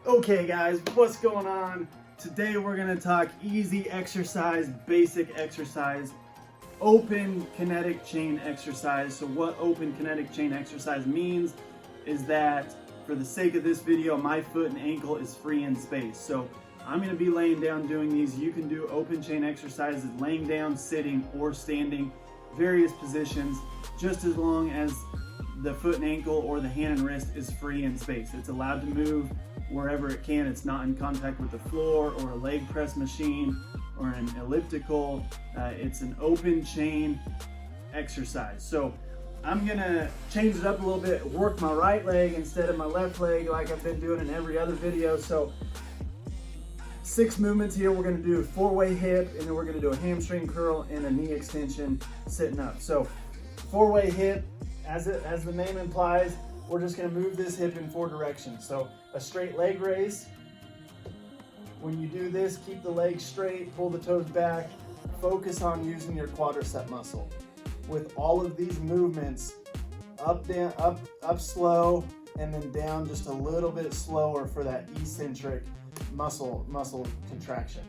Okay guys, what's going on? Today we're gonna talk easy exercise, basic exercise, open kinetic chain exercise. So what open kinetic chain exercise means is that for the sake of this video, my foot and ankle is free in space. So I'm gonna be laying down doing these. You can do open chain exercises laying down, sitting, or standing, various positions, just as long as the foot and ankle or the hand and wrist is free in space. It's allowed to move wherever it can. It's not in contact with the floor or a leg press machine or an elliptical. It's an open chain exercise. So I'm gonna change it up a little bit, work my right leg instead of my left leg like I've been doing in every other video. So 6 movements here. We're gonna do a 4-way hip, and then we're gonna do a hamstring curl and a knee extension sitting up. So 4-way hip, as the name implies, we're just gonna move this hip in 4 directions. So a straight leg raise. When you do this, keep the legs straight, pull the toes back, focus on using your quadricep muscle. With all of these movements, up, down, up slow, and then down just a little bit slower for that eccentric muscle contraction.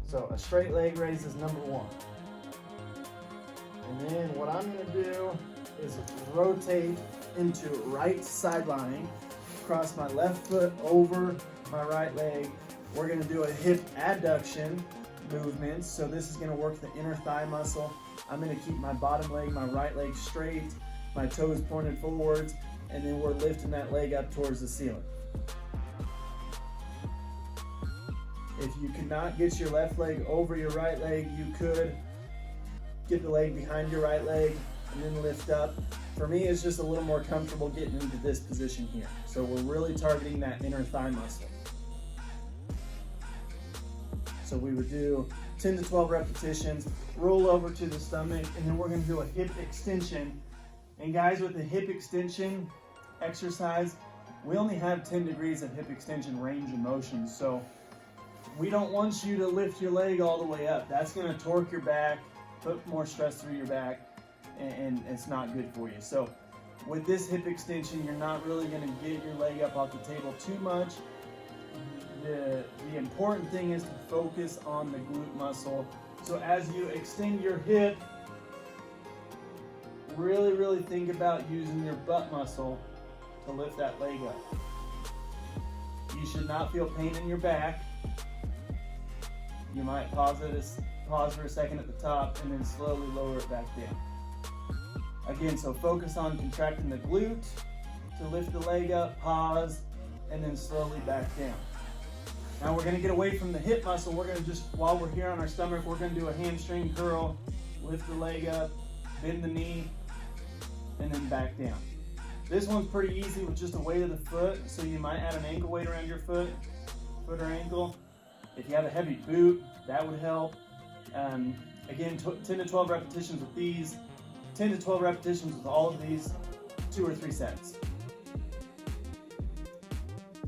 So a straight leg raise is number 1. And then what I'm gonna do is rotate into right side lying, cross my left foot over my right leg. We're gonna do a hip adduction movement. So this is gonna work the inner thigh muscle. I'm gonna keep my bottom leg, my right leg straight, my toes pointed forwards, and then we're lifting that leg up towards the ceiling. If you cannot get your left leg over your right leg, you could get the leg behind your right leg and then lift up. For me, it's just a little more comfortable getting into this position here. So we're really targeting that inner thigh muscle. So we would do 10 to 12 repetitions, roll over to the stomach, and then we're gonna do a hip extension. And guys, with the hip extension exercise, we only have 10 degrees of hip extension range of motion. So we don't want you to lift your leg all the way up. That's gonna torque your back, put more stress through your back, and it's not good for you. So with this hip extension, you're not really gonna get your leg up off the table too much. The important thing is to focus on the glute muscle. So as you extend your hip, really think about using your butt muscle to lift that leg up. You should not feel pain in your back. You might pause for a second at the top and then slowly lower it back down. Again, so focus on contracting the glute to lift the leg up, pause, and then slowly back down. Now we're gonna get away from the hip muscle. We're gonna just, while we're here on our stomach, we're gonna do a hamstring curl, lift the leg up, bend the knee, and then back down. This one's pretty easy with just a weight of the foot, so you might add an ankle weight around your foot or ankle. If you have a heavy boot, that would help. Again, 10 to 12 repetitions with these, 10 to 12 repetitions with all of these, 2 or 3 sets.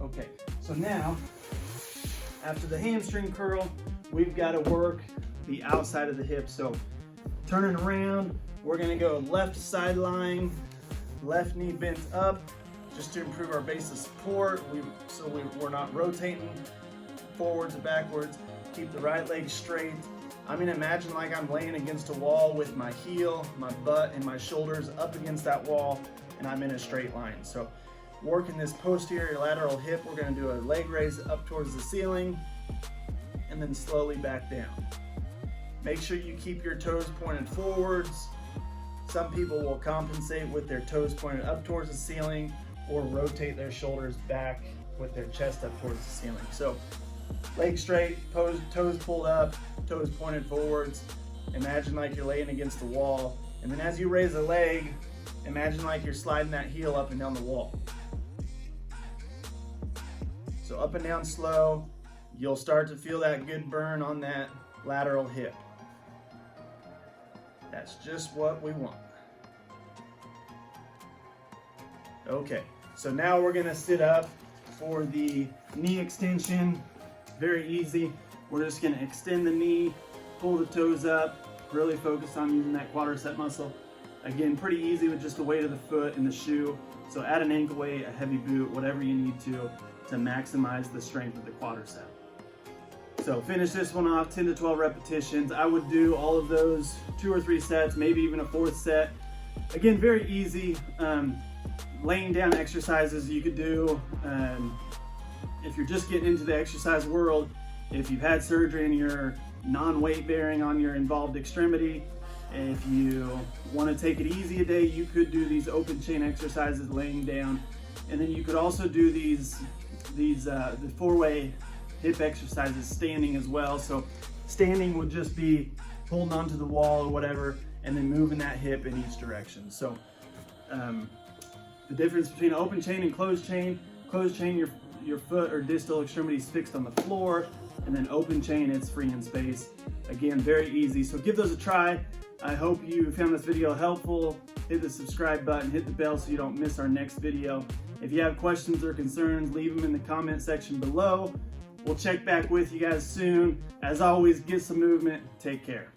Okay, so now, after the hamstring curl, we've got to work the outside of the hip. So turning around, we're gonna go left side lying, left knee bent up, just to improve our base of support. We're not rotating forwards and backwards. Keep the right leg straight. I'm gonna imagine like I'm laying against a wall with my heel, my butt, and my shoulders up against that wall, and I'm in a straight line. So working this posterior lateral hip, we're gonna do a leg raise up towards the ceiling, and then slowly back down. Make sure you keep your toes pointed forwards. Some people will compensate with their toes pointed up towards the ceiling or rotate their shoulders back with their chest up towards the ceiling. So legs straight, toes pulled up, toes pointed forwards. Imagine like you're laying against the wall. And then as you raise the leg, imagine like you're sliding that heel up and down the wall. So up and down slow, you'll start to feel that good burn on that lateral hip. That's just what we want. Okay, so now we're gonna sit up for the knee extension. Very easy. We're just gonna extend the knee, pull the toes up, really focus on using that quadricep muscle. Again, pretty easy with just the weight of the foot and the shoe. So add an ankle weight, a heavy boot, whatever you need to maximize the strength of the quadricep. So finish this one off, 10 to 12 repetitions. I would do all of those 2 or 3 sets, maybe even a 4th set. Again, very easy. Laying down exercises you could do. If you're just getting into the exercise world, if you've had surgery and you're non-weight bearing on your involved extremity, if you want to take it easy a day, you could do these open chain exercises laying down. And then you could also do the 4-way hip exercises standing as well. So standing would just be holding onto the wall or whatever, and then moving that hip in each direction. So the difference between open chain and closed chain, your foot or distal extremity is fixed on the floor, and then open chain, it's free in space. Again, very easy. So give those a try. I hope you found this video helpful. Hit the subscribe button, hit the bell so you don't miss our next video. If you have questions or concerns, leave them in the comment section below. We'll check back with you guys soon. As always, get some movement. Take care.